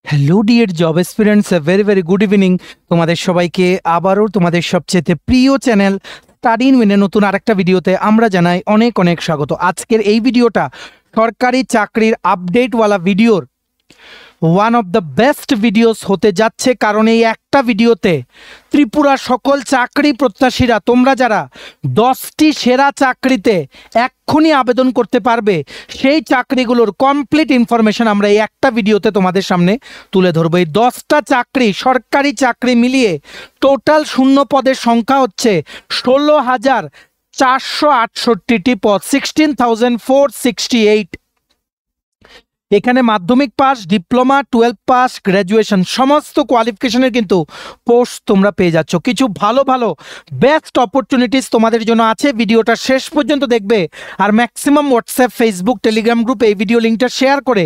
Hello dear job experience, very good evening তোমাদের সবাইকে আবারও তোমাদের সবচেয়ে প্রিয় চ্যানেল স্টাডি ইন উইনের নতুন আরেকটা ভিডিওতে আমরা জানাই অনেক অনেক স্বাগত। আজকের এই ভিডিওটা সরকারি চাকরির আপডেটওয়ালা ভিডিওর one of the best videos হতে যাচ্ছে, কারণ এই একটা ভিডিওতে ত্রিপুরা সকল চাকরি প্রত্যাশীরা তোমরা যারা 10টি সেরা চাকরিতে এক্ষুনি আবেদন করতে পারবে সেই চাকরিগুলোর কমপ্লিট ইনফরমেশন আমরা এই একটা ভিডিওতে তোমাদের সামনে তুলে ধরবো। এই 10টা চাকরি সরকারি চাকরি মিলিয়ে টোটাল শূন্য পদের সংখ্যা হচ্ছে 16,468টি পদ, 16,468। এখানে মাধ্যমিক পাস, ডিপ্লোমা, 12 পাস, গ্র্যাজুয়েশন সমস্ত কোয়ালিফিকেশনের কিন্তু পোস্ট তোমরা পেয়ে যাচ্ছ। কিছু ভালো ভালো বেস্ট অপরচুনিটিস তোমাদের জন্য আছে, ভিডিওটা শেষ পর্যন্ত দেখবে। আর ম্যাক্সিমাম হোয়াটসঅ্যাপ, ফেসবুক, টেলিগ্রাম গ্রুপে এই ভিডিও লিঙ্কটা শেয়ার করে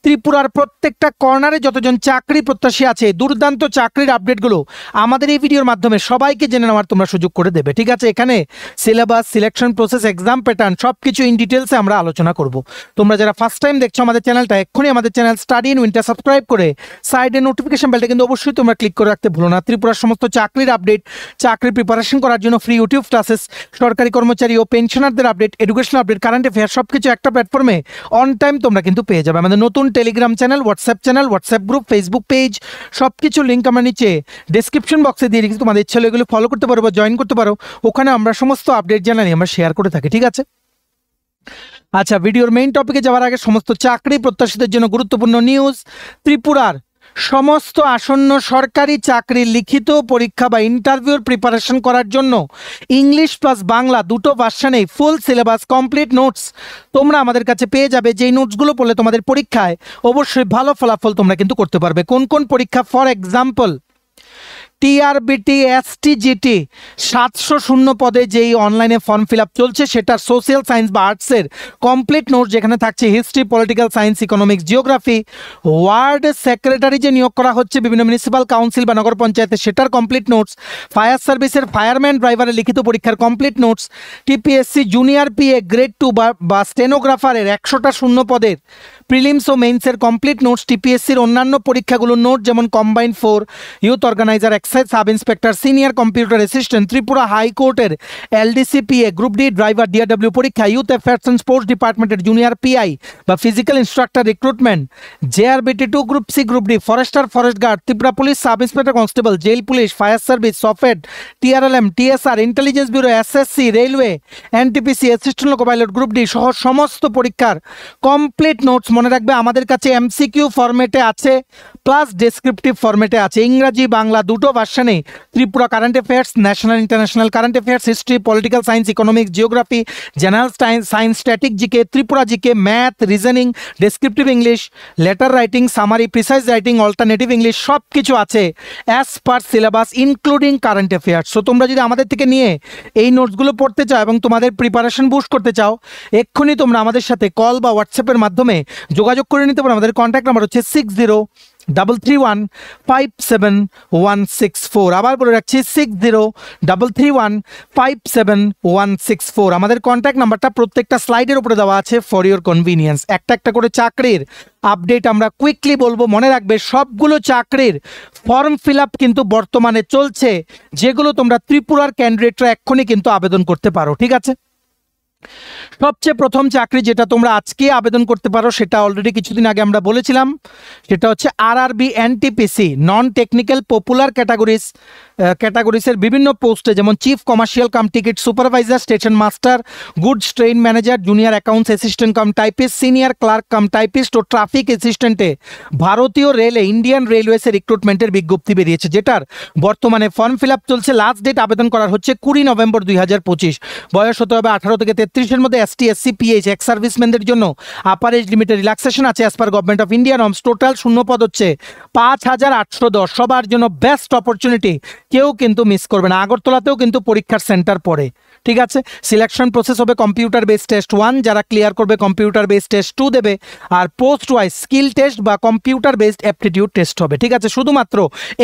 ত্রিপুরার প্রত্যেকটা কর্নারে যতজন চাকরি প্রত্যাশী আছে দুর্দান্ত চাকরির আপডেটগুলো আমাদের এই ভিডিওর মাধ্যমে সবাইকে জেনে নেওয়ার তোমরা সুযোগ করে দেবে। ঠিক আছে, এখানে syllabus, selection process, exam pattern সব কিছু ইন ডিটেলসে আমরা আলোচনা করব। তোমরা যারা ফার্স্ট টাইম দেখছো আমাদের চ্যানেলটা, এক্ষুনি আমাদের চ্যানেল স্টাডি ইন উইনটা সাবস্ক্রাইব করে সাইডে নোটিফিকেশন বেলটা কিন্তু অবশ্যই তোমরা ক্লিক করে রাখতে ভুলো না। ত্রিপুরার সমস্ত চাকরির আপডেট, চাকরির প্রিপারেশন করার জন্য ফ্রি ইউটিউব ক্লাসেস, সরকারি কর্মচারী ও পেনশনারদের update, educational update, current affair সব কিছু একটা প্ল্যাটফর্মে অন টাইম তোমরা কিন্তু পেয়ে যাবে। আমাদের নতুন Telegram channel, WhatsApp group, Facebook page সব কিছু লিঙ্ক আমরা নিচে ডেসক্রিপশন বক্সে দিয়ে রেখেছি। তোমাদের ইচ্ছা হলে এগুলো ফলো করতে পারো বা জয়েন করতে পারো, ওখানে আমরা সমস্ত আপডেট জানানি আমরা শেয়ার করে থাকি। ঠিক আছে, আচ্ছা, ভিডিওর মেইন টপিকে যাওয়ার আগে সমস্ত চাকরি প্রত্যাশীদের জন্য গুরুত্বপূর্ণ নিউজ। ত্রিপুরার সমস্ত আসন্ন সরকারি চাকরির লিখিত পরীক্ষা বা ইন্টারভিউর প্রিপারেশন করার জন্য ইংলিশ প্লাস বাংলা দুটো ভার্সনেই ফুল সিলেবাস, কমপ্লিট নোটস তোমরা আমাদের কাছে পেয়ে যাবে। যেই নোটসগুলো পড়লে তোমাদের পরীক্ষায় অবশ্যই ভালো ফলাফল তোমরা কিন্তু করতে পারবে। কোন কোন পরীক্ষা? ফর এক্সাম্পল, টিআরবিটি, এসটিজিটি 700 পদে যেই অনলাইনে ফর্ম ফিল আপ চলছে সেটার সোশ্যাল সায়েন্স বা আর্টসের কমপ্লিট নোটস, যেখানে থাকছে history, political science, economics, geography. Word secretary যে নিয়োগ করা হচ্ছে বিভিন্ন মিউনিসিপ্যাল কাউন্সিল বা নগর পঞ্চায়েতে সেটার কমপ্লিট নোটস। ফায়ার সার্ভিসের ফায়ারম্যান, ড্রাইভারের লিখিত পরীক্ষার complete notes. TPSC junior PA grade 2 বা স্টেনোগ্রাফারের 100টা শূন্য পদের প্রিলিমস ও মেইনসের কমপ্লিট নোটস। টিপিএসসির অন্যান্য পরীক্ষাগুলোর নোট যেমন combined 4, youth organiser, sub inspector, senior computer assistant, Tripura হাইকোর্টের LDC PA group D driver DRW পরীক্ষা, ইউথ অ্যাফেয়ার্স অ্যান্ড স্পোর্টস ডিপার্টমেন্টের জুনিয়র পিআই বা physical instructor recruitment, JRBT 2 group C, group D forester, forest guard, Tripura police sub inspector constable, jail police, fire service, সফেড, TRLM, TSR, intelligence bureau, SSC, railway, NTPC, assistant loco pilot, group D সহ সমস্ত পরীক্ষার complete notes মনে রাখবে আমাদের কাছে MCQ ফরম্যাটে আছে প্লাস ডেসক্রিপটিভ ফরম্যাটে আছে। ইংরাজি বাংলা দুটো ভার্সনে Tripura current affairs, national international current affairs, history, political science, economics, geography, general science, static GK, Tripura GK, math, reasoning, descriptive English, letter writing, summary, precise writing, alternative English সব কিছু আছে as per syllabus including current affairs. So তোমরা যদি আমাদের থেকে নিয়ে এই নোটসগুলো পড়তে চাও এবং তোমাদের প্রিপারেশন বুস্ট করতে চাও, এক্ষুনি তোমরা আমাদের সাথে কল বা হোয়াটসঅ্যাপের মাধ্যমে যোগাযোগ করে নিতে পারো। আমাদের কন্ট্যাক্ট নাম্বার হচ্ছে 6033157164। আবার বলে রাখছি 6033157164। আমাদের কন্ট্যাক্ট নাম্বারটা প্রত্যেকটা স্লাইডের উপরে দেওয়া আছে ফর ইওর কনভিনিয়েন্স। একটা একটা করে চাকরির আপডেট আমরা কুইকলি বলবো, মনে রাখবে সবগুলো চাকরির ফর্ম ফিল আপ কিন্তু বর্তমানে চলছে, যেগুলো তোমরা ত্রিপুরার ক্যান্ডিডেটরা এক্ষুনি কিন্তু আবেদন করতে পারো। ঠিক আছে, সবচেয়ে প্রথম চাকরি যেটা তোমরা আজকে আবেদন করতে পারো সেটা অলরেডি কিছুদিন আগে আমরা বলেছিলাম, সেটা হচ্ছে RRB NTPC non technical popular ক্যাটাগরিজের বিভিন্ন পোস্টে, যেমন chief commercial cum ticket supervisor, station master, goods train manager, junior accounts assistant cum typist, senior clerk cum typist ও ট্রাফিক অ্যাসিস্ট্যান্টে ভারতীয় রেলে, ইন্ডিয়ান রেলওয়েসে রিক্রুটমেন্টের বিজ্ঞপ্তি বেরিয়েছে, যেটার বর্তমানে ফর্ম ফিল আপ চলছে। লাস্ট ডেট আবেদন করার হচ্ছে 20 নভেম্বর 2025। বয়স হতে হবে 18 থেকে 33-এর মধ্যে। এসটি, এসসি, পিএইচ, এক্স সার্ভিসম্যানদের জন্য আপার এজ লিমিটের রিল্যাক্সেশন আছে as per government of India norms. Total শূন্য পদ হচ্ছে 5810। সবার জন্য বেস্ট অপরচুনিটি, কেউ কিন্তু মিস করবে না। আগরতলাতেও কিন্তু পরীক্ষার সেন্টার পড়ে। ঠিক আছে, সিলেকশন প্রসেস হবে কম্পিউটার বেসড টেস্ট 1, যারা ক্লিয়ার করবে কম্পিউটার বেসড টেস্ট 2 দেবে, আর পোস্ট ওয়াইজ স্কিল টেস্ট বা কম্পিউটার বেসড অ্যাপটিটিউড টেস্ট হবে। ঠিক আছে, শুধুমাত্র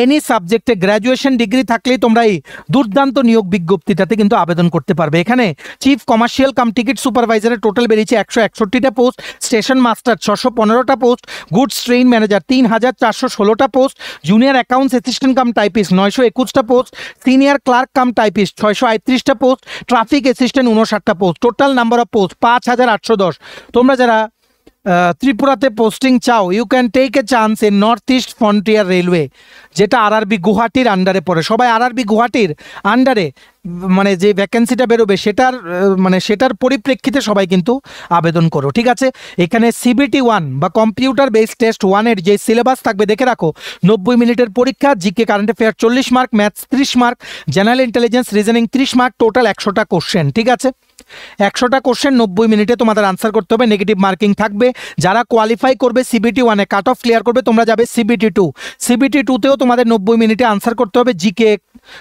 এনি সাবজেক্টে গ্র্যাজুয়েশন ডিগ্রি থাকলেই তোমরা এই দুর্দান্ত নিয়োগ বিজ্ঞপ্তিটাতে কিন্তু আবেদন করতে পারবে। এখানে চিফ কমার্শিয়াল কাম টিকিট সুপারভাইজারের টোটাল বেরিয়েছে 161টা পোস্ট, স্টেশন মাস্টার 615টা পোস্ট, গুডস ট্রেন ম্যানেজার 3416টা post, junior accounts assistant cum typist 921টা post, senior clerk cum typist 638টা পোস্ট, ট্রাফিক অ্যাসিস্ট্যান্ট 59টা post. Total number of post 5810। তোমরা যারা ত্রিপুরাতে পোস্টিং চাও, you can take a chance in north east frontier railway, যেটা RRB গুয়াহাটির আন্ডারে পড়ে। সবাই আরআরবি গুয়াহাটির আন্ডারে মানে যে ভ্যাকেন্সিটা বেরোবে সেটার পরিপ্রেক্ষিতে সবাই কিন্তু আবেদন করো, ঠিক আছে। এখানে CBT 1 বা কম্পিউটার বেসড টেস্ট 1-এর যে সিলেবাস থাকবে দেখে রাখো। 90 মিনিটের পরীক্ষা, GK current affair 40 mark, maths 30 mark, general intelligence reasoning 30 mark, total 100টা কোশ্চেন, ঠিক আছে। 100টা কোশ্চেন 90 মিনিটে তোমাদের আনসার করতে হবে, নেগেটিভ মার্কিং থাকবে। যারা কোয়ালিফাই করবে CBT 1-এ কাট অফ ক্লিয়ার করবে, তোমরা যাবে CBT 2। CBT 2-তেও তোমাদের 90 মিনিটে আনসার করতে হবে। জিকে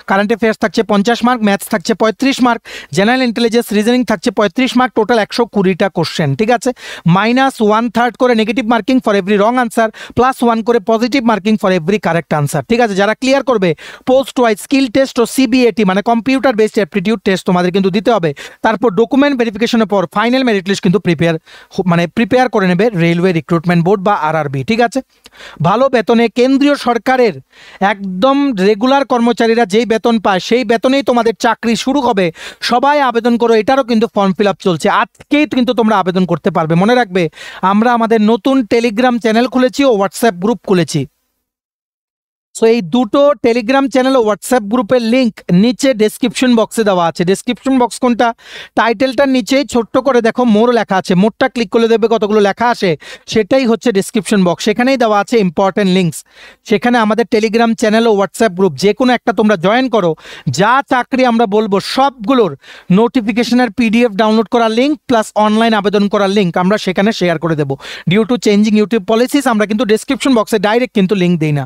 কারেন্ট অ্যাফেয়ার্স থাকছে 50 মার্ক, ম্যাথস থাকছে 35 মার্ক, জেনারেল ইন্টেলিজেন্স রিজনিং থাকছে 35 মার্ক, টোটাল 120টা কোশ্চেন, ঠিক আছে। -1/3 করে negative marking for every wrong answer, +1 করে positive marking for every correct answer, ঠিক আছে। যারা ক্লিয়ার করবে পোস্ট ওয়াইজ স্কিল টেস্ট ও CBAT মানে কম্পিউটার বেসড অ্যাপটিটিউড টেস্ট তোমাদের কিন্তু দিতে হবে। তারপর ডকুমেন্ট ভেরিফিকেশনের পর ফাইনাল মেরিট লিস্ট কিন্তু প্রিপেয়ার করে নেবে রেলওয়ে রিক্রুটমেন্ট বোর্ড বা আরআরবি, ঠিক আছে। ভালো বেতনে কেন্দ্রীয় সরকারের একদম রেগুলার কর্মচারীরা যেই বেতন পায় সেই বেতনেই তোমাদের চাকরি শুরু হবে। সবাই আবেদন করো, এটারও কিন্তু ফর্ম ফিল আপ চলছে, আজকেই কিন্তু তোমরা আবেদন করতে পারবে। মনে রাখবে আমরা আমাদের নতুন টেলিগ্রাম চ্যানেল খুলেছি ও হোয়াটসঅ্যাপ গ্রুপ খুলেছি। সো এই দুটো টেলিগ্রাম চ্যানেল ও হোয়াটসঅ্যাপ গ্রুপের লিঙ্ক নিচে ডেসক্রিপশন বক্সে দেওয়া আছে। ডেসক্রিপশন বক্স কোনটা? টাইটেলটার নিচেই ছোট্ট করে দেখো মোর লেখা আছে, মোরটা ক্লিক করলে দেখবে কতগুলো লেখা আসে, সেটাই হচ্ছে ডেসক্রিপশন বক্স। সেখানেই দেওয়া আছে ইম্পর্টেন্ট লিঙ্কস। সেখানে আমাদের টেলিগ্রাম চ্যানেল ও হোয়াটসঅ্যাপ গ্রুপ যে কোনো একটা তোমরা জয়েন করো, যা চাকরি আমরা বলবো সবগুলোর নোটিফিকেশনের PDF ডাউনলোড করার লিঙ্ক প্লাস অনলাইন আবেদন করার লিঙ্ক আমরা সেখানে শেয়ার করে দেবো। Due to changing YouTube policies আমরা কিন্তু ডেসক্রিপশন বক্সে ডাইরেক্ট কিন্তু লিঙ্ক দিই না।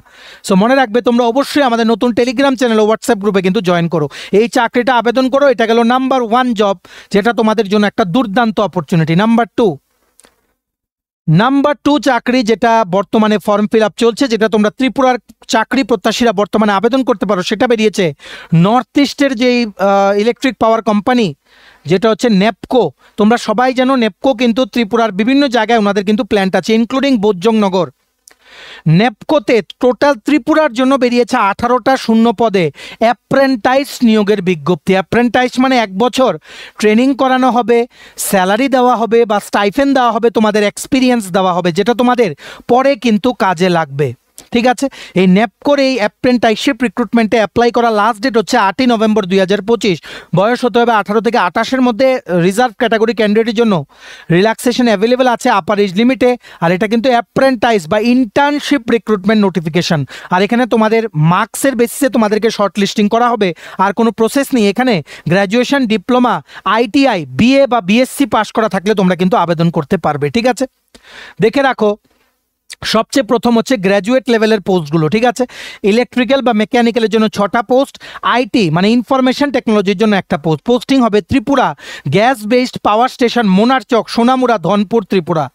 সো মনে রাখবে তোমরা অবশ্যই আমাদের নতুন টেলিগ্রাম চ্যানেল ও হোয়াটসঅ্যাপ গ্রুপে কিন্তু জয়েন করো, এই চাকরিটা আবেদন করো। এটা গেল নাম্বার 1 জব, যেটা তোমাদের জন্য একটা দুর্দান্ত অপরচুনিটি। নাম্বার 2 চাকরি যেটা বর্তমানে ফর্ম ফিল আপ চলছে, যেটা তোমরা ত্রিপুরার চাকরি প্রত্যাশীরা বর্তমানে আবেদন করতে পারো, সেটা বেরিয়েছে নর্থ ইস্টের যেই ইলেকট্রিক পাওয়ার কোম্পানি যেটা হচ্ছে নেপকো। তোমরা সবাই জানো নেপকো কিন্তু ত্রিপুরার বিভিন্ন জায়গায় ওনাদের কিন্তু প্ল্যান্ট আছে, ইনক্লুডিং বোজ্জংনগর। নেপকোতে টোটাল ত্রিপুরার জন্য বেরিয়েছে 18টা শূন্য পদে অ্যাপ্রেন্টাইস নিয়োগের বিজ্ঞপ্তি। অ্যাপ্রেন্টাইস মানে 1 বছর ট্রেনিং করানো হবে, স্যালারি দেওয়া হবে বা স্টাইফেন দেওয়া হবে, তোমাদের এক্সপিরিয়েন্স দেওয়া হবে, যেটা তোমাদের পরে কিন্তু কাজে লাগবে, ঠিক আছে। এই নেপকোর এই অ্যাপ্রেন্টাইসশিপ রিক্রুটমেন্টে অ্যাপ্লাই করা লাস্ট ডেট হচ্ছে 8ই নভেম্বর 2025। বয়স হতে হবে 18 থেকে 28-এর মধ্যে। রিজার্ভ ক্যাটাগরি ক্যান্ডিডেটের জন্য রিল্যাক্সেশন অ্যাভেলেবেল আছে আপার এজ লিমিটে। আর এটা কিন্তু অ্যাপ্রেন্টাইস বা ইন্টার্নশিপ রিক্রুটমেন্ট নোটিফিকেশন। আর এখানে তোমাদের মার্কসের বেসিসে তোমাদেরকে শর্ট লিস্টিং করা হবে, আর কোনো প্রসেস নেই। এখানে গ্র্যাজুয়েশন, ডিপ্লোমা, ITI, BA বা BSc পাস করা থাকলে তোমরা কিন্তু আবেদন করতে পারবে, ঠিক আছে। দেখে রাখো সবচেয়ে প্রথম হচ্ছে গ্র্যাজুয়েট লেভেলের পোস্টগুলো, ঠিক আছে। ইলেকট্রিক্যাল বা মেকানিক্যালের জন্য 6টা পোস্ট, IT মানে ইনফরমেশন টেকনোলজির জন্য 1টা পোস্ট। পোস্টিং হবে Tripura gas based power station, Monarchak, Sonamura, Dhanpur, Tripura,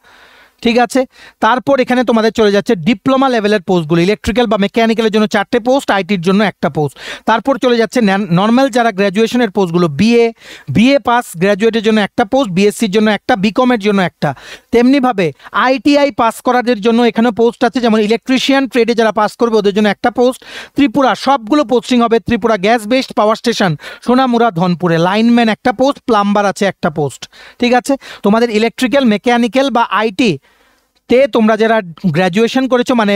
ঠিক আছে। তারপর এখানে তোমাদের চলে যাচ্ছে ডিপ্লোমা লেভেলের পোস্টগুলো, ইলেকট্রিক্যাল বা মেকানিক্যালের জন্য 4টে পোস্ট, ITর জন্য 1টা পোস্ট। তারপর চলে যাচ্ছে নর্মাল যারা গ্র্যাজুয়েশনের পোস্টগুলো, BA পাস গ্র্যাজুয়েটের জন্য 1টা পোস্ট, BScর জন্য 1টা, বিকমের জন্য 1টা। তেমনিভাবে ITI পাস করাদের জন্য এখানে পোস্ট আছে, যেমন ইলেকট্রিশিয়ান ট্রেডে যারা পাস করবে ওদের জন্য 1টা পোস্ট। ত্রিপুরা সবগুলো পোস্টিং হবে Tripura gas based power station, Sonamura, ধনপুরে। লাইনম্যান 1টা পোস্ট, প্লাম্বার আছে 1টা পোস্ট, ঠিক আছে। তোমাদের ইলেকট্রিক্যাল, মেকানিক্যাল বা IT তে তোমরা যারা গ্র্যাজুয়েশন করেছো মানে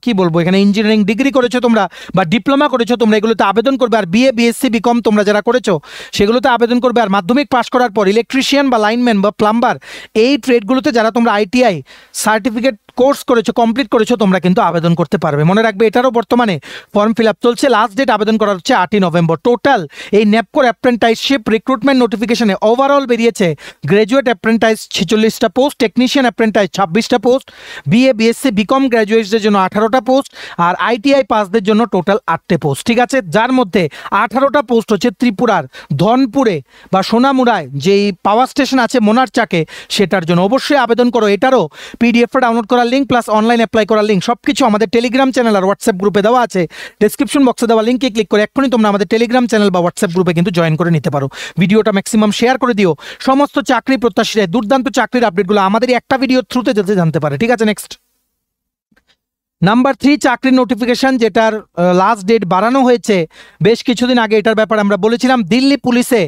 কি বলবো এখানে ইঞ্জিনিয়ারিং ডিগ্রি করেছো তোমরা বা ডিপ্লোমা করেছো, তোমরা এগুলোতে আবেদন করবে। আর BA, BSc, বিকম তোমরা যারা করেছো সেগুলোতে আবেদন করবে। আর মাধ্যমিক পাস করার পর ইলেকট্রিশিয়ান বা লাইনম্যান বা প্লাম্বার এই ট্রেডগুলোতে যারা তোমরা ITI সার্টিফিকেট কোর্স করেছো, কমপ্লিট করেছো, তোমরা কিন্তু আবেদন করতে পারবে। মনে রাখবে এটারও বর্তমানে ফর্ম ফিল আপ চলছে, লাস্ট ডেট আবেদন করার হচ্ছে 8ই নভেম্বর। টোটাল এই নেপকোর অ্যাপ্রেন্টাইসশিপ রিক্রুটমেন্ট নোটিফিকেশনে ওভারঅল বেরিয়েছে গ্র্যাজুয়েট অ্যাপ্রেন্টাইস 46টা পোস্ট, টেকনিশিয়ান অ্যাপ্রেন্টাইস 26টা পোস্ট, BA, BSc, বিকম গ্র্যাজুয়েটসদের জন্য 18টা পোস্ট, আর ITI পাসদের জন্য টোটাল 8টে পোস্ট, ঠিক আছে। যার মধ্যে 18টা পোস্ট হচ্ছে ত্রিপুরার ধনপুরে বা সোনামুড়ায় যেই পাওয়ার স্টেশন আছে মোনারচাকে, সেটার জন্য অবশ্যই আবেদন করো। এটারও PDF ডাউনলোড করার করার লিঙ্ক প্লাস অনলাইন অ্যাপ্লাই করার লিঙ্ক সবকিছু আমাদের টেলিগ্রাম চ্যানেল আর হোয়াটসঅ্যাপ গ্রুপে দেওয়া আছে। ডেসক্রিপশন বক্সে দেওয়া লিঙ্কে ক্লিক করে এক্ষুনি তোমরা আমাদের টেলিগ্রাম চ্যানেল বা হোয়াটসঅ্যাপ গ্রুপে কিন্তু জয়েন করে নিতে পারো। ভিডিওটা ম্যাক্সিমাম শেয়ার করে দিও, সমস্ত চাকরি প্রত্যাশীরা দুর্দান্ত চাকরির আপডেটগুলো আমাদের একটা ভিডিও থ্রুতে যেতে জানতে পারে। ঠিক আছে, নেক্সট নাম্বার 3 চাকরির নোটিফিকেশন, যেটার লাস্ট ডেট বাড়ানো হয়েছে বেশ কিছুদিন আগে। এটার ব্যাপারে আমরা বলেছিলাম দিল্লি পুলিশে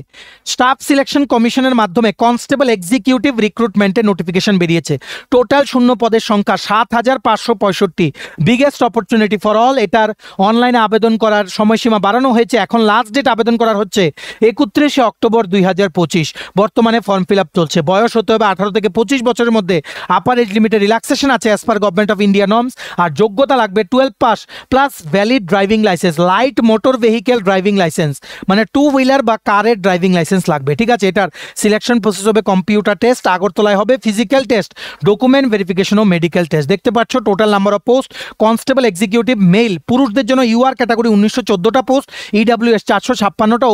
স্টাফ সিলেকশন কমিশনের মাধ্যমে কনস্টেবল এক্সিকিউটিভ রিক্রুটমেন্টের নোটিফিকেশন বেরিয়েছে। টোটাল শূন্য পদের সংখ্যা ৭,৫৬৫, বিগেস্ট অপরচুনিটি ফর অল। এটার অনলাইনে আবেদন করার সময়সীমা বাড়ানো হয়েছে। এখন লাস্ট ডেট আবেদন করার হচ্ছে 31শে অক্টোবর 2025। বর্তমানে ফর্ম ফিল আপ চলছে। বয়স হতে হবে 18 থেকে 25 বছরের মধ্যে। আপার এজ লিমিটে রিল্যাক্সেশন আছে as per government of India norms. আর যোগ্যতা লাগবে 12 pass plus valid driving licence, light motor vehicle driving licence, মানে 2 হুইলার বা কারের ড্রাইভিং লাইসেন্স লাগবে। ঠিক আছে, এটার সিলেকশন প্রসেস হবে কম্পিউটার টেস্ট, আগরতলায় হবে ফিজিক্যাল টেস্ট, ডকুমেন্ট ভেরিফিকেশন ও মেডিকেল টেস্ট। দেখতে পাচ্ছ total number of post constable executive male পুরুষদের জন্য ইউআর ক্যাটাগরি 1914টা পোস্ট, ইডব্লিউএস 456টা,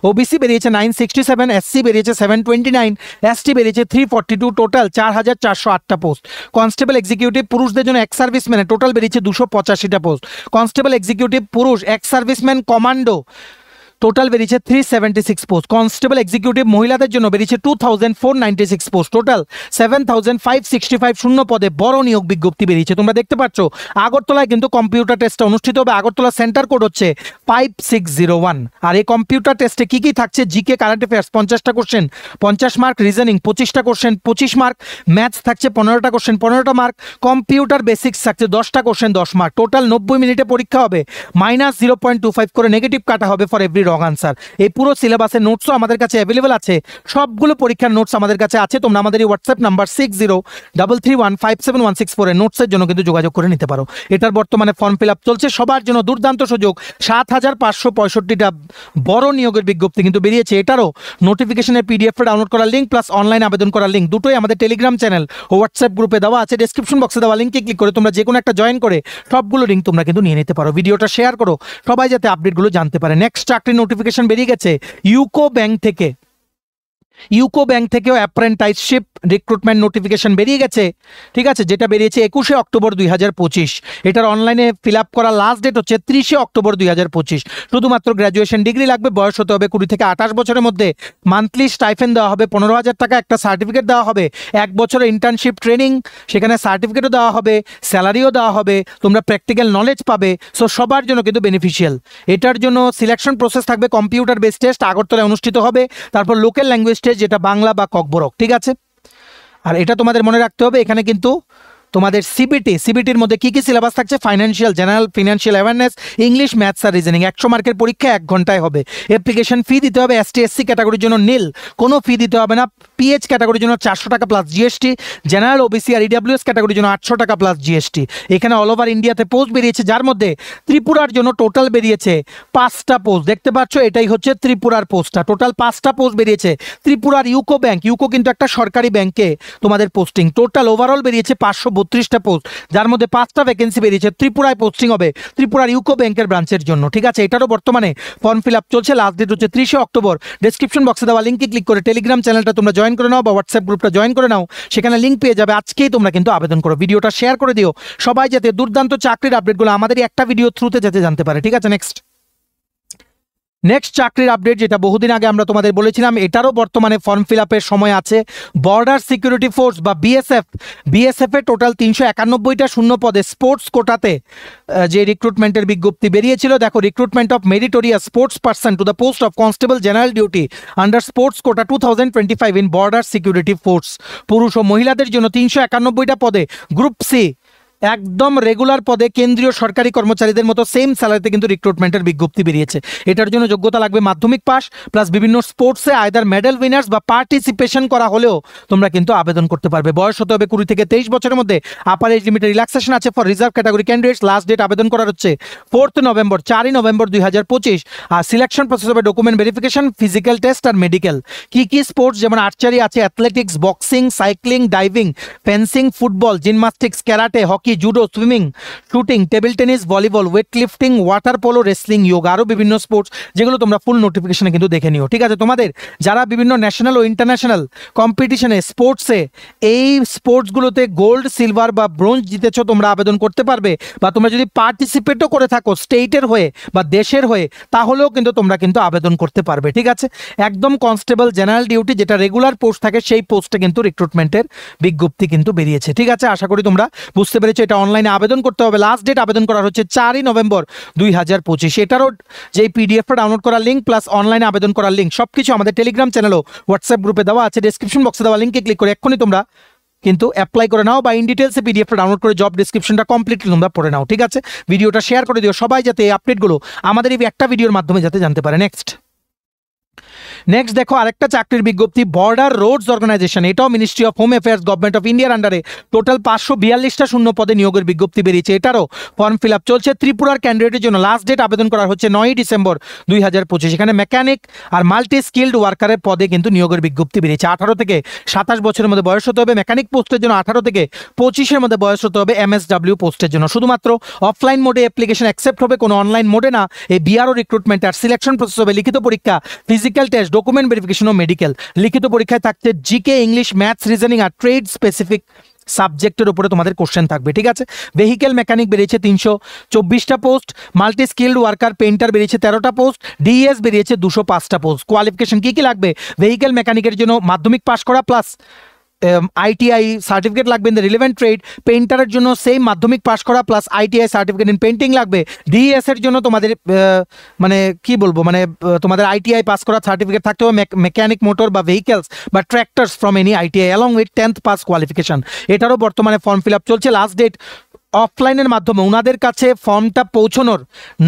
ওবিসি বেরিয়েছে 967, এসসি বেরিয়েছে 729, এসটি বেরিয়েছে 342, টোটাল 4408টা পোস্ট। কনস্টেবল এক্সিকিউটিভ পুরুষদের জন্য এক্স সার্ভিসম্যান টোটাল বেরিয়েছে 285টা পোস্ট। কনস্টেবল এক্সিকিউটিভ পুরুষ এক্স সার্ভিসম্যান কমান্ডো টোটাল বেরিয়েছে 376 পোস্ট। কনস্টেবল এক্সিকিউটিভ মহিলাদের জন্য বেরিয়েছে 2496 পোস্ট, টোটাল 7565 শূন্য পদে বড় নিয়োগ বিজ্ঞপ্তি বেরিয়েছে। তোমরা দেখতে পাচ্ছ আগরতলায় কিন্তু কম্পিউটার টেস্টটা অনুষ্ঠিত হবে। আগরতলা সেন্টার কোড হচ্ছে 5601। আর এই কম্পিউটার টেস্টে কি কি থাকছে? জিকে কারেন্ট অ্যাফেয়ার্স 50টা কোশ্চেন 50 মার্ক, রিজনিং 25টা কোশ্চেন 25 মার্ক, ম্যাথস থাকছে 15টা কোশ্চেন 15টা মার্ক, কম্পিউটার বেসিক্স থাকছে 10টা কোশ্চেন 10 মার্ক। টোটাল 90 মিনিটে পরীক্ষা হবে, -0.25 করে নেগেটিভ কাটা হবে ফর এভরি রং আনসার। এই পুরো সিলেবাসের নোটসও আমাদের কাছে অ্যাভেলেবল আছে, সবগুলো পরীক্ষার নোটস আমাদের কাছে আছে। তোমরা আমাদের এই হোয়াটসঅ্যাপ নাম্বার 6033157164 এর নোটসের জন্য কিন্তু যোগাযোগ করে নিতে পারো। এটার বর্তমানে ফর্ম ফিল আপ চলছে। সবার জন্য দুর্দান্ত সুযোগ, ৭,৫৬৫টা বড় নিয়োগের বিজ্ঞপ্তি কিন্তু বেরিয়েছে। এটারও নোটিফিকেশনের পিডিএফ ডাউনলোড করার লিঙ্ক প্লাস অনলাইন আবেদন করার লিঙ্ক দুটোই আমাদের টেলিগ্রাম চ্যানেল ও হোয়াটসঅ্যাপ গ্রুপে দেওয়া আছে। ডেসক্রিপশন বক্সে দেওয়া লিঙ্কে ক্লিক করে তোমরা যে কোনো একটা জয়েন করে সবগুলো লিঙ্ক তোমরা কিন্তু নিয়ে নিতে পারো। ভিডিওটা শেয়ার করো, সবাই যাতে আপডেটগুলো জানতে পারে। নেক্সট চাকরির নোটিফিকেশন বেরিয়ে গেছে ইউকো ব্যাংক থেকে। ইউকো ব্যাংক থেকেও অ্যাপ্রেন্টাইসশিপ রিক্রুটমেন্ট নোটিফিকেশন বেরিয়ে গেছে। ঠিক আছে, যেটা বেরিয়েছে 21শে অক্টোবর 2025। এটার অনলাইনে ফিল আপ করার লাস্ট ডেট হচ্ছে 30শে অক্টোবর 2025। শুধুমাত্র গ্র্যাজুয়েশন ডিগ্রি লাগবে, বয়স হতে হবে 20 থেকে 28 বছরের মধ্যে। মান্থলি স্টাইফেন দেওয়া হবে 15,000 টাকা, একটা সার্টিফিকেট দেওয়া হবে, 1 বছরের ইন্টার্নশিপ ট্রেনিং, সেখানে সার্টিফিকেটও দেওয়া হবে, স্যালারিও দেওয়া হবে, তোমরা প্র্যাকটিক্যাল নলেজ পাবে। সো সবার জন্য কিন্তু বেনিফিশিয়াল। এটার জন্য সিলেকশন প্রসেস থাকবে কম্পিউটার বেস টেস্ট, আগরতলায় অনুষ্ঠিত হবে, তারপর লোকাল ল্যাঙ্গুয়েজ টেস্ট যেটা বাংলা বা ককবরক। ঠিক আছে, আর এটা তোমাদের মনে রাখতে হবে, এখানে কিন্তু তোমাদের সিবিটির মধ্যে কি কি সিলেবাস থাকছে? Financial, general financial awareness, English, maths আর রিজনিং। 100 মার্কের পরীক্ষা 1 ঘন্টায় হবে। অ্যাপ্লিকেশন ফি দিতে হবে এসটি এসসি ক্যাটাগরির জন্য নীল, কোনো ফি দিতে হবে না। পিএইচ ক্যাটাগরির জন্য 400 টাকা প্লাস জিএসটি, জেনারেল ওবিসি আর ইডব্লিউএস ক্যাটাগরির জন্য 800 টাকা প্লাস জিএসটি। এখানে অল ওভার ইন্ডিয়াতে পোস্ট বেরিয়েছে, যার মধ্যে ত্রিপুরার জন্য টোটাল বেরিয়েছে 5টা পোস্ট। দেখতে পাচ্ছ, এটাই হচ্ছে ত্রিপুরার পোস্টটা। টোটাল 5টা পোস্ট বেরিয়েছে ত্রিপুরার ইউকো ব্যাংক। ইউকো কিন্তু একটা সরকারি ব্যাংকে তোমাদের পোস্টিং। টোটাল ওভারঅল বেরিয়েছে 532টা পোস্ট, যার মধ্যে 5টা ভ্যাকেন্সি বেরিয়েছে। ত্রিপুরায় পোস্টিং হবে ত্রিপুরার ইউকো ব্যাংকের ব্রাঞ্চের জন্য। ঠিক আছে, এটারও বর্তমানে ফর্ম ফিল আপ চলছে। লাস্ট ডেট হচ্ছে 30শে অক্টোবর। ডেসক্রিপশন বক্সে দেওয়া লিঙ্কে ক্লিক করে টেলিগ্রাম চ্যানেলটা তোমরা জয়েন করে নাও বা হোয়াটসঅ্যাপ গ্রুপটা জয়েন করে নাও, সেখানে লিঙ্ক পেয়ে যাবে। আজকেই তোমরা কিন্তু আবেদন করো। ভিডিওটা শেয়ার করে দিও, সবাই যাতে দুর্দান্ত চাকরির আপডেটগুলো আমাদের একটা ভিডিও থ্রুতে যাতে জানতে পারে। ঠিক আছে, নেক্সট চাকরির আপডেট, যেটা বহুদিন আগে আমরা তোমাদের বলেছিলাম, এটারও বর্তমানে ফর্ম ফিল আপের সময় আছে। বর্ডার সিকিউরিটি ফোর্স বা বিএসএফ এর টোটাল 391টা শূন্য পদে স্পোর্টস কোটাতে যে রিক্রুটমেন্টের বিজ্ঞপ্তি বেরিয়েছিল। দেখো, recruitment of meritorious sports person to the post of constable general duty under sports quota 2025 in border security force. পুরুষ ও মহিলাদের জন্য 391টা পদে গ্রুপ সি একদম রেগুলার পদে কেন্দ্রীয় সরকারি কর্মচারীদের মতো সেম স্যালারিতে কিন্তু রিক্রুটমেন্টের বিজ্ঞপ্তি বেরিয়েছে। এটার জন্য যোগ্যতা লাগবে মাধ্যমিক পাস প্লাস বিভিন্ন স্পোর্টসে আইদার মেডেল উইনার্স বা পার্টিসিপেশন করা হলেও তোমরা কিন্তু আবেদন করতে পারবে। বয়স হতে হবে 20 থেকে 23 বছরের মধ্যে। আপার এজ লিমিটে রিল্যাক্সেশন আছে for reserve category candidates. Last date আবেদন করার হচ্ছে 4 নভেম্বর 2025। আর সিলেকশন প্রসেস হবে ডকুমেন্ট ভেরিফিকেশন, ফিজিক্যাল টেস্ট আর মেডিকেল। কি কি স্পোর্টস, যেমন আর্চারি আছে, athletics, boxing, cycling, diving, fencing, football, gymnastics, karate, hockey, hockey, judo, swimming, shooting, table tennis, volleyball, weight lifting, water polo, wrestling, yoga, আরও বিভিন্ন sports, যেগুলো তোমরা ফুল নোটিফিকেশনে কিন্তু দেখে নিও। ঠিক আছে, তোমাদের যারা বিভিন্ন ন্যাশনাল ও ইন্টারন্যাশনাল কম্পিটিশনে স্পোর্টসে এই স্পোর্টসগুলোতে গোল্ড, সিলভার বা ব্রোঞ্জ জিতেছো, তোমরা আবেদন করতে পারবে। বা তোমরা যদি পার্টিসিপেটও করে থাকো স্টেটের হয়ে বা দেশের হয়ে, তাহলেও কিন্তু তোমরা কিন্তু আবেদন করতে পারবে। ঠিক আছে, একদম কনস্টেবল জেনারেল ডিউটি যেটা রেগুলার পোস্ট থাকে, সেই পোস্টে কিন্তু রিক্রুটমেন্টের বিজ্ঞপ্তি কিন্তু বেরিয়েছে। ঠিক আছে, আশা করি তোমরা বুঝতে পেরেছো। এটা অনলাইনে আবেদন করতে হবে। লাস্ট ডেট আবেদন করার হচ্ছে 4ই নভেম্বর 2025। এটারও যেই পিডিএফটা ডাউনলোড করার লিঙ্ক প্লাস অনলাইনে আবেদন করার লিঙ্ক সবকিছু আমাদের টেলিগ্রাম চ্যানেল ও হোয়াটসঅ্যাপ গ্রুপে দেওয়া আছে। ডেসক্রিপশন বক্সে দেওয়া লিঙ্কে ক্লিক করে এক্ষুনি তোমরা কিন্তু অ্যাপ্লাই করে নাও বা ইন ডিটেলসে পিডিএফটা ডাউনলোড করে জব ডিসক্রিপশনটা কমপ্লিটলি তোমরা পড়ে নাও। ঠিক আছে, ভিডিওটা শেয়ার করে দিও সবাই, যাতে এই আপডেটগুলো আমাদের এই একটা ভিডিওর মাধ্যমে যাতে জানতে পারে। নেক্সট দেখো আরেকটা চাকরির বিজ্ঞপ্তি, বর্ডার রোডস অর্গানাইজেশন, এটাও ministry of home affairs government of ইন্ডিয়ার আন্ডারে টোটাল 542টা শূন্য পদে নিয়োগের বিজ্ঞপ্তি বেরিয়েছে। এটারও ফর্ম ফিল আপ চলছে। ত্রিপুরার ক্যান্ডিডেটের জন্য লাস্ট ডেট আবেদন করার হচ্ছে 9ই ডিসেম্বর 2025। এখানে মেকানিক আর মাল্টি স্কিল্ড ওয়ার্কারের পদে কিন্তু নিয়োগের বিজ্ঞপ্তি বেরিয়েছে। 18 থেকে 27 বছরের মধ্যে বয়স হতে হবে মেকানিক পোস্টের জন্য, 18 থেকে 25-এর মধ্যে বয়স হতে হবে MSW পোস্টের জন্য। শুধুমাত্র অফলাইন মোডে অ্যাপ্লিকেশন অ্যাকসেপ্ট হবে, কোনো অনলাইন মোডে না। এই বিআরও রিক্রুটমেন্ট আর সিলেকশন প্রসেস হবে লিখিত পরীক্ষা, ফিজিক্যাল টেস্ট, ডকুমেন্ট ভেরিফিকেশন ও মেডিকেল। লিখিত পরীক্ষায় থাকছে জিকে, ইংলিশ, ম্যাথস, রিজনিং আর ট্রেড স্পেসিফিক সাবজেক্টের উপরে তোমাদের কোশ্চেন থাকবে। ঠিক আছে, ভেহিকেল মেকানিক বেরিয়েছে 324টা post, multi skilled worker painter বেরিয়েছে 13টা পোস্ট, ডিএস বেরিয়েছে 205টা পোস্ট। কোয়ালিফিকেশন কি কি লাগবে? ভেহিকেল মেকানিকের জন্য মাধ্যমিক পাস করা প্লাস আইটিআই সার্টিফিকেট লাগবে ইন দ্য রিলেভেন্ট ট্রেড। পেইন্টারের জন্য সেই মাধ্যমিক পাস করা plus ITI certificate in painting লাগবে। ডিএস এর জন্য তোমাদের মানে কি বলবো, মানে তোমাদের আইটিআই পাস করা সার্টিফিকেট থাকতে হবে, মেকানিক মোটর বা ভেহিকেলস বা tractors from any ITI along with 10th pass qualification. এটারও বর্তমানে ফর্ম ফিল আপ চলছে। লাস্ট ডেট অফলাইনের মাধ্যমে ওনাদের কাছে ফর্মটা পৌঁছানোর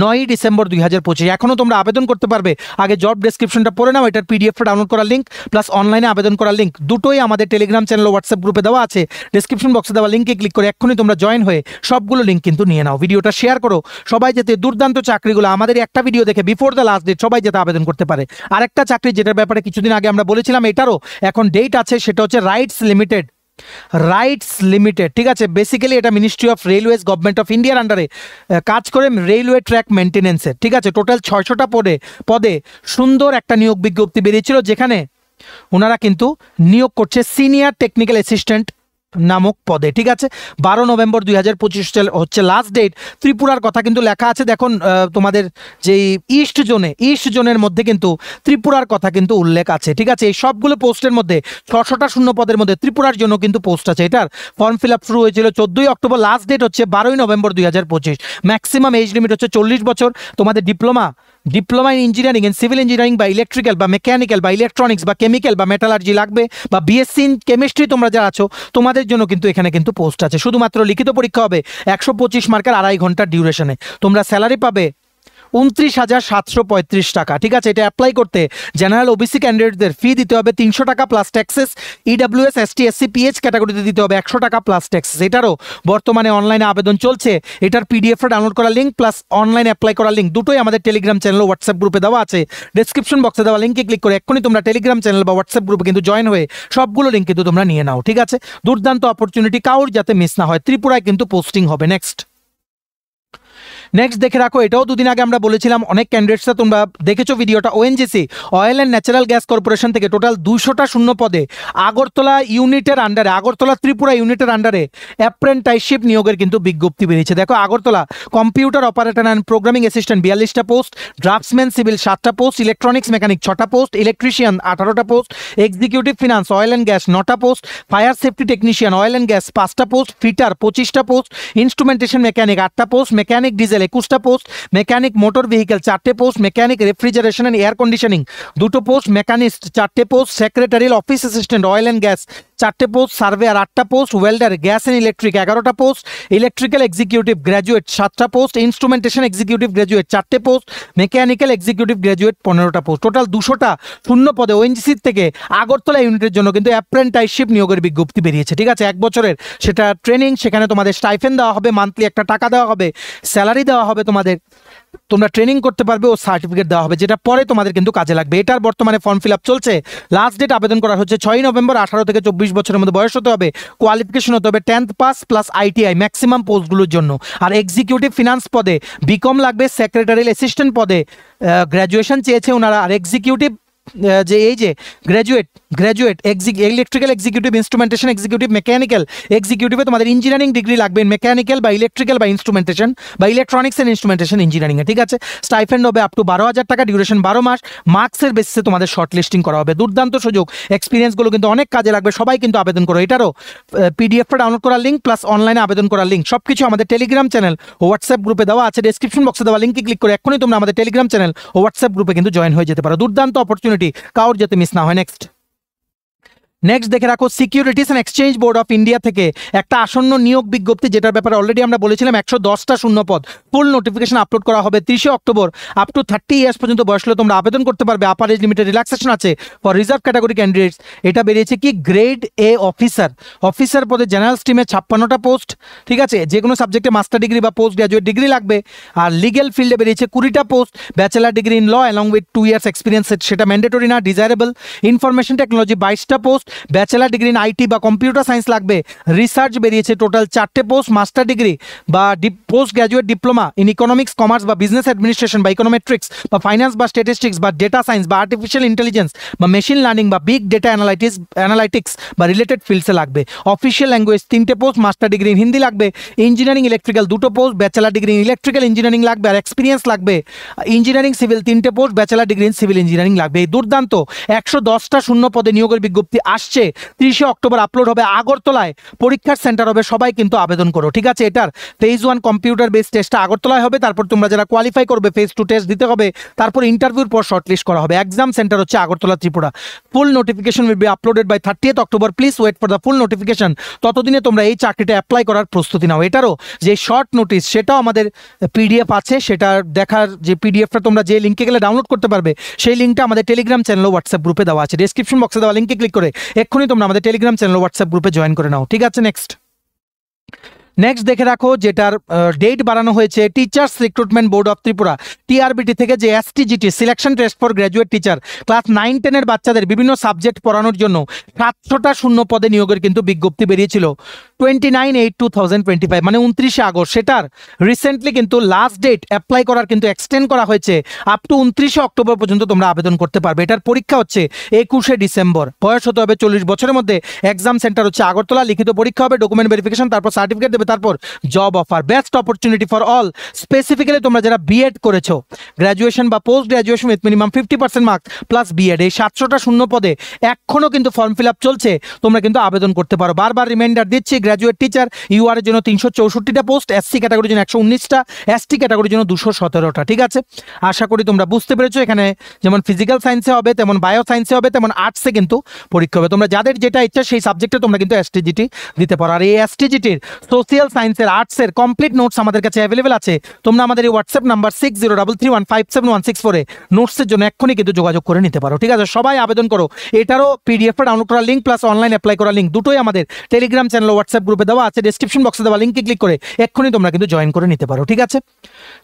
9ই ডিসেম্বর 2025। এখনও তোমরা আবেদন করতে পারবে। আগে জব ডেসক্রিপশনটা পড়ে নাও, এটার পিডিএফটা ডাউনলোড করার লিঙ্ক প্লাস অনলাইনে আবেদন করার লিঙ্ক দুটোই আমাদের টেলিগ্রাম চ্যানেল ও হোয়াটসঅ্যাপ গ্রুপে দেওয়া আছে। ডেসক্রিপশন বক্সে দেওয়া লিঙ্কে ক্লিক করে এক্ষুনি তোমরা জয়েন হয়ে সবগুলো লিঙ্ক কিন্তু নিয়ে নাও। ভিডিওটা শেয়ার করো সবাই, যাতে দুর্দান্ত চাকরিগুলো আমাদের একটা ভিডিও দেখে বিফোর দ্য লাস্ট ডেট সবাই যাতে আবেদন করতে পারে। আরেকটা চাকরি যেটার ব্যাপারে কিছুদিন আগে আমরা বলেছিলাম, এটারও এখন ডেট আছে, সেটা হচ্ছে রাইটস লিমিটেড। ঠিক আছে, বেসিক্যালি এটা ministry of railways government of ইন্ডিয়ার আন্ডারে কাজ করে রেলওয়ে ট্র্যাক মেনটেন্যান্সের। ঠিক আছে, টোটাল 600টা পদে সুন্দর একটা নিয়োগ বিজ্ঞপ্তি বেরিয়েছিল, যেখানে ওনারা কিন্তু নিয়োগ করছে সিনিয়র টেকনিক্যাল অ্যাসিস্ট্যান্ট নামক পদে। ঠিক আছে, 12 নভেম্বর 2025 হচ্ছে লাস্ট ডেট। ত্রিপুরার কথা কিন্তু লেখা আছে, দেখুন তোমাদের যেই ইস্ট জোনের মধ্যে কিন্তু ত্রিপুরার কথা কিন্তু উল্লেখ আছে। ঠিক আছে, এই সবগুলো পোস্টের মধ্যে 600টা শূন্য পদের মধ্যে ত্রিপুরার জন্য কিন্তু পোস্ট আছে। এটার ফর্ম ফিল আপ শুরু হয়েছিল 14ই অক্টোবর, লাস্ট ডেট হচ্ছে 12ই নভেম্বর 2025। ম্যাক্সিমাম এজ লিমিট হচ্ছে 40 বছর। তোমাদের diploma in engineering in civil engineering বা ইলেকট্রিক্যাল বা মেকানিক্যাল বা ইলেকট্রনিক্স বা কেমিক্যাল বা মেটালার্জি লাগবে, বা বিএসসি ইন কেমিস্ট্রি তোমরা যারা আছো তোমাদের জন্য কিন্তু এখানে কিন্তু পোস্ট আছে। শুধুমাত্র লিখিত পরীক্ষা হবে 125 মার্কের 2.5 ঘন্টার ডিউরেশনে। তোমরা স্যালারি পাবে 29,735 টাকা। ঠিক আছে, এটা অ্যাপ্লাই করতে জেনারেল ওবিসি ক্যান্ডিডেটদের ফি দিতে হবে 300 টাকা plus taxes. EWS ST SC pH ক্যাটাগরিতে দিতে হবে 100 টাকা প্লাস ট্যাক্সেস। এটারও বর্তমানে অনলাইনে আবেদন চলছে। এটার পিডিএফটা ডাউনলোড করার লিঙ্ক প্লাস অনলাইনে অ্যাপ্লাই করার লিঙ্ক দুটোই আমাদের টেলিগ্রাম চ্যানেল ও হোয়াটসঅ্যাপ গ্রুপে দেওয়া আছে। ডেসক্রিপশন বক্সে দেওয়া লিঙ্কে ক্লিক করে এক্ষুনি তোমরা টেলিগ্রাম চ্যানেল বা হোয়াটসঅ্যাপ গ্রুপে কিন্তু জয়েন হয়ে সবগুলো লিঙ্ক কিন্তু তোমরা নিয়ে নাও। ঠিক আছে, দুর্দান্ত অপরচুনিটি, কাউর যাতে মিস না হয়। ত্রিপুরায় কিন্তু পোস্টিং হবে। নেক্সট দেখে রাখো, এটাও দুদিন আগে আমরা বলেছিলাম, অনেক ক্যান্ডিডেটসরা তোমরা দেখেছো ভিডিওটা। ONGC oil and natural gas corporation থেকে টোটাল 200টা শূন্য পদে আগরতলা ত্রিপুরা ইউনিটের আন্ডারে অ্যাপ্রেন্টাইসশিপ নিয়োগের কিন্তু বিজ্ঞপ্তি বেরিয়েছে। দেখো, Agartala computer operator and programming assistant 42টা পোস্ট, ড্রাফটসম্যান সিভিল 7টা পোস্ট, ইলেকট্রনিক্স মেকানিক 6টা পোস্ট, ইলেকট্রিশিয়ান 18টা post, executive finance oil and gas 9টা post, fire safety technician oil and gas 5টা পোস্ট, ফিটার 25টা পোস্ট, ইনস্ট্রুমেন্টেশন মেকানিক 8টা post, mechanic diesel 21টা post, mechanic motor vehicle 4টে post, mechanic refrigeration and air conditioning 2টো post, machinist 4টে post, secretarial office assistant oil and gas 4টে post, surveyor 8টা post, welder gas and electric 11টা post, electrical executive graduate 7টা post, instrumentation executive graduate 4টে post, mechanical executive graduate 15টা post. Total 200টা শূন্য পদে ওএনজিসির থেকে আগরতলা ইউনিটের জন্য কিন্তু অ্যাপ্রেন্টাইসশিপ নিয়োগের বিজ্ঞপ্তি বেরিয়েছে। ঠিক আছে, 1 বছরের সেটা ট্রেনিং, সেখানে তোমাদের স্টাইফেন দেওয়া হবে, মান্থলি একটা টাকা দেওয়া হবে, স্যালারি দেওয়া হবে তোমাদের, তোমরা ট্রেনিং করতে পারবে ও সার্টিফিকেট দেওয়া হবে, যেটা পরে তোমাদের কিন্তু কাজে লাগবে। এটার বর্তমানে ফর্ম ফিল আপ চলছে। লাস্ট ডেট আবেদন করার হচ্ছে 6ই নভেম্বর। 18 থেকে 24 24 বছরের মধ্যে বয়স হতে হবে, কোয়ালিফিকেশন হতে হবে 10th pass plus ITI maximum পোস্টগুলোর জন্য। আর এক্সিকিউটিভ ফিনান্স পদে বিকম লাগবে, সেক্রেটারিয়াল অ্যাসিস্ট্যান্ট পদে গ্র্যাজুয়েশন চেয়েছে ওনারা। আর এক্সিকিউটিভ যে এই যে graduate electrical executive, instrumentation executive, mechanical এক্সিকিউটিভে তোমাদের ইঞ্জিনিয়ারিং ডিগ্রি লাগবে, মেকানিক্যাল বা ইলেকট্রিক্যাল বা ইনস্ট্রুমেন্টেশন বা ইলেকট্রনিক্স অ্যান্ড ইনস্ট্রুমেন্টেশন ইঞ্জিনিয়ারিংয়ে, ঠিক আছে। স্টাইফেন্ড হবে আপ টু 12,000 টাকা, ডিউরেশন 12 মাস, মার্কসের বেসিসে তোমাদের শর্ট লিস্টিং করা হবে। দুর্দান্ত সুযোগ, এক্সপিরিয়েন্সগুলো কিন্তু অনেক কাজে লাগবে, সবাই কিন্তু আবেদন করো। এটারও পিডিএফটা ডাউনলোড করার লিঙ্ক প্লাস অনলাইনে আবেদন করার লিঙ্ক সব কিছু আমাদের টেলিগ্রাম চ্যানেল ও হোয়াটসঅ্যাপ গ্রুপে দেওয়া আছে। ডেসক্রিপশন বক্সে দেওয়া লিঙ্কে ক্লিক করে এখনই তোমরা আমাদের টেলিগ্রাম চ্যানেল ও হোয়াটসঅ্যাপ গ্রুপে কিন্তু জয়েন হয়ে যেতে পারো। দুর্দান্ত অপরচুনিটি, কাউর যাতে মিস না হয়। নেক্সট দেখে রাখো, securities and exchange board of India থেকে একটা আসন্ন নিয়োগ বিজ্ঞপ্তি, যেটার ব্যাপারে অলরেডি আমরা বলেছিলাম 110টা শূন্যপদ। ফুল নোটিফিকেশন আপলোড করা হবে 30 অক্টোবর। আপ টু 30 ইয়ার্স পর্যন্ত বয়স হলে তোমরা আবেদন করতে পারবে। আপার এজ লিমিটেড রিল্যাক্সেশন আছে ফর রিজার্ভ ক্যাটাগরি ক্যান্ডিডেটস। এটা বেরিয়েছে কি, গ্রেড এ অফিসার পদে জেনারেল স্ট্রিমে 56টা পোস্ট, ঠিক আছে। যে কোনো সাবজেক্টে মাস্টার ডিগ্রি বা পোস্ট গ্রাজুয়েট ডিগ্রি লাগবে। আর লিগেল ফিল্ডে বেরিয়েছে 20টা post, bachelor degree in law along with 2 years experience, সেটা ম্যান্ডেটরি না, ডিজায়ারেবল। ইনফরমেশন টেকনোলজি 22টা post, bachelor degree in IT বা কম্পিউটার সায়েন্স লাগবে। রিসার্চ বেরিয়েছে টোটাল 4টে পোস্ট, মাস্টার ডিগ্রি বা post graduate diploma in economics, commerce বা business administration বা econometrics বা ফাইন্যান্স বা স্ট্যাটিস্টিক্স বা ডেটা সায়েন্স বা আর্টিফিশিয়াল ইন্টেলিজেন্স বা মেশিন লার্নিং বা বিগ ডেটা অ্যানালাইটিক্স বা রিলেটেড ফিল্ডসে লাগবে। অফিসিয়াল ল্যাঙ্গুয়েজ 3টে post, master degree in Hindi লাগবে। ইঞ্জিনিয়ারিং ইলেকট্রিক্যাল 2টো post, bachelor degree in electrical engineering লাগবে। আর এক্সপিরিয়েন্স লাগবে। ইঞ্জিনিয়ারিং সিভিল 3টে post, bachelor degree in civil engineering লাগবে। এই দুর্দান্ত 110টা শূন্য পদে নিয়োগের বিজ্ঞপ্তি আসছে। 30 অক্টোবর আপলোড হবে আগরতলায়, পরীক্ষার সেন্টার হবে, সবাই কিন্তু আবেদন করো, ঠিক আছে। এটার ফেজ 1 কম্পিউটার বেসড টেস্টটা আগরতলায় হবে। তারপর তোমরা যারা কোয়ালিফাই করবে ফেজ 2 টেস্ট দিতে হবে। তারপর ইন্টারভিউর পর শর্টলিস্ট করা হবে। এক্সাম সেন্টার হচ্ছে Agartala, Tripura. Full notification will be uploaded by 30th October. Please wait for the full notification. ততদিনে তোমরা এই চাকরিটা অ্যাপ্লাই করার প্রস্তুতি নাও। এটারও যে শর্ট নোটিস, সেটাও আমাদের পিডিএফ আছে, সেটা দেখার যে পিডিএফটা তোমরা যে লিঙ্কে গেলে ডাউনলোড করতে পারবে, সেই লিঙ্কটা আমাদের টেলিগ্রাম চ্যানেল ও হোয়াটসঅ্যাপ গ্রুপে দেওয়া আছে। ডেসক্রিপশন বক্সে দেওয়া লিঙ্কে ক্লিক করে এক্ষুনি তোমরা আমাদের টেলিগ্রাম চ্যানেল ও হোয়াটসঅ্যাপ গ্রুপে জয়েন করে নাও, ঠিক আছে। নেক্সট দেখে রাখো, যেটার ডেট বাড়ানো হয়েছে, teachers recruitment board of Tripura TRBT থেকে যে STGT selection test for graduate teacher, class 9-10 বাচ্চাদের বিভিন্ন সাবজেক্ট পড়ানোর জন্য 700টা শূন্য পদে নিয়োগের কিন্তু বিজ্ঞপ্তি বেরিয়েছিল 29/8/2025, মানে 29 আগস্ট। সেটার রিসেন্টলি কিন্তু লাস্ট ডেট অ্যাপ্লাই করার কিন্তু এক্সটেন্ড করা হয়েছে আপ টু 29 অক্টোবর পর্যন্ত তোমরা আবেদন করতে পারবে। এটার পরীক্ষা হচ্ছে 21 ডিসেম্বর। বয়স হতে হবে 40 বছরের মধ্যে। এক্সাম সেন্টার হচ্ছে আগরতলা। লিখিত পরীক্ষা হবে, ডকুমেন্ট ভেরিফিকেশন, তারপর সার্টিফিকেট দেবে, তারপর job offer. Best opportunity for all, specifically তোমরা যারা বিএড করেছো, গ্র্যাজুয়েশন বা post graduation with minimum 50% marks plus B Ed, এই 700টা শূন্য পদে এখনো কিন্তু ফর্ম ফিল আপ চলছে। তোমরা কিন্তু আবেদন করতে পারো। বারবার রিমাইন্ডার দিচ্ছি, গ্র্যাজুয়েট টিচার ইউআর এর জন্য 364টা পোস্ট, এসসি ক্যাটাগরির জন্য 119টা, এসটি ক্যাটাগরির জন্য 217টা, ঠিক আছে। আশা করি তোমরা বুঝতে পেরেছো। এখানে যেমন ফিজিক্যাল সায়েন্সে হবে, তেমন বায়ো সায়েন্সে হবে, তেমন আর্টসে কিন্তু পরীক্ষা হবে। তোমরা যাদের যেটা ইচ্ছা সেই সাবজেক্টে তোমরা কিন্তু STGT দিতে পারো। আর এই STGTর সোশিয়াল সায়েন্সের, আর্টসের কমপ্লিট নোটস আমাদের কাছে অ্যাভেলেবেল আছে। তোমরা আমাদের এই হোয়াটসঅ্যাপ নাম্বার 6033157164 নোটসের জন্য এক্ষুনি কিন্তু যোগাযোগ করে নিতে পারো, ঠিক আছে। সবাই আবেদন করো। এটারও পিডিএফটা ডাউনলোড করার লিঙ্ক প্লাস অনলাইন অ্যাপ্লাই করার লিঙ্ক দুটোই আমাদের টেলিগ্রাম চ্যানেল হোয়াটসঅ্যাপ গ্রুপে দেওয়া আছে। ডেসক্রিপশন বক্সে দেওয়া লিঙ্কে ক্লিক করে এক্ষুনি তোমরা কিন্তু জয়েন করে নিতে পারো, ঠিক আছে।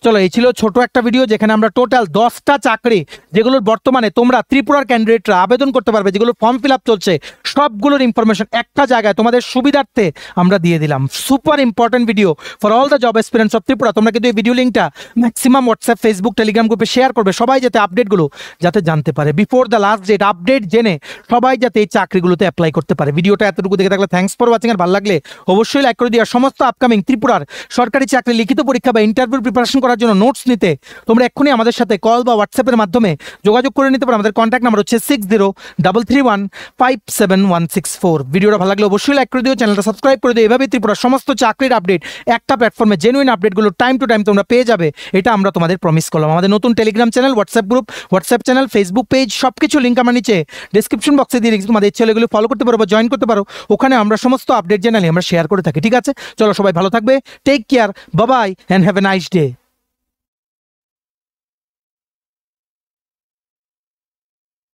চলো, এই ছিল ছোট একটা ভিডিও যেখানে আমরা টোটাল 10টা চাকরি, যেগুলোর বর্তমানে তোমরা ত্রিপুরার ক্যান্ডিডেটরা আবেদন করতে পারবে, যেগুলো ফর্ম ফিল আপ চলছে, সবগুলোর ইনফরমেশন একটা জায়গায় তোমাদের সুবিধার্থে আমরা দিয়ে দিলাম। Super important video for all the job experience of Tripura. তোমরা কিন্তু এই ভিডিও লিঙ্কটা ম্যাক্সিমাম হোয়াটসঅ্যাপ, ফেসবুক, টেলিগ্রাম গ্রুপে শেয়ার করবে, সবাই যাতে আপডেটগুলো যাতে জানতে পারে before the last date. Update জেনে সবাই যাতে এই চাকরিগুলোতে অ্যাপ্লাই করতে পারে। ভিডিওটা এতটুকু দেখে থাকলে থ্যাঙ্কস ফর ওয়াচিং। আর ভালো লাগলে অবশ্যই লাইক করে দিও। সমস্ত আপকামিং ত্রিপুরার সরকারি চাকরি লিখিত পরীক্ষা বা ইন্টারভিউ প্রিপারেশন করার জন্য নোটস নিতে তোমরা এক্ষুনি আমাদের সাথে কল বা হোয়াটসঅ্যাপের মাধ্যমে যোগাযোগ করে নিতে পারো। আমাদের কন্ট্যাক্ট নাম্বার হচ্ছে 6033157164। ভিডিওটা ভালো লাগলে অবশ্যই লাইক করে দিও, চ্যানেলটা সাবস্ক্রাইব করে দিও। এভাবে ত্রিপুরার সমস্ত চাকরির আপডেট একটা প্ল্যাটফর্মে, জেনুইন আপডেটগুলো টাইম টু টাইম তোমরা পেয়ে যাবে, এটা আমরা তোমাদের প্রমিস করলাম। আমাদের নতুন Telegram channel, WhatsApp group, WhatsApp channel, Facebook page, সবকিছু লিঙ্ক আমার নিচে ডেসক্রিপশন বক্সে দিয়ে রেখেছি। তোমাদের ইচ্ছে হলে এগুলো ফলো করতে পারো বা জয়েন করতে পারো। ওখানে আমরা সমস্ত আপডেট জানালে আমরা শেয়ার করে থাকি, ঠিক আছে। চলো, সবাই ভালো থাকবে, take care, bye bye, and have a nice day.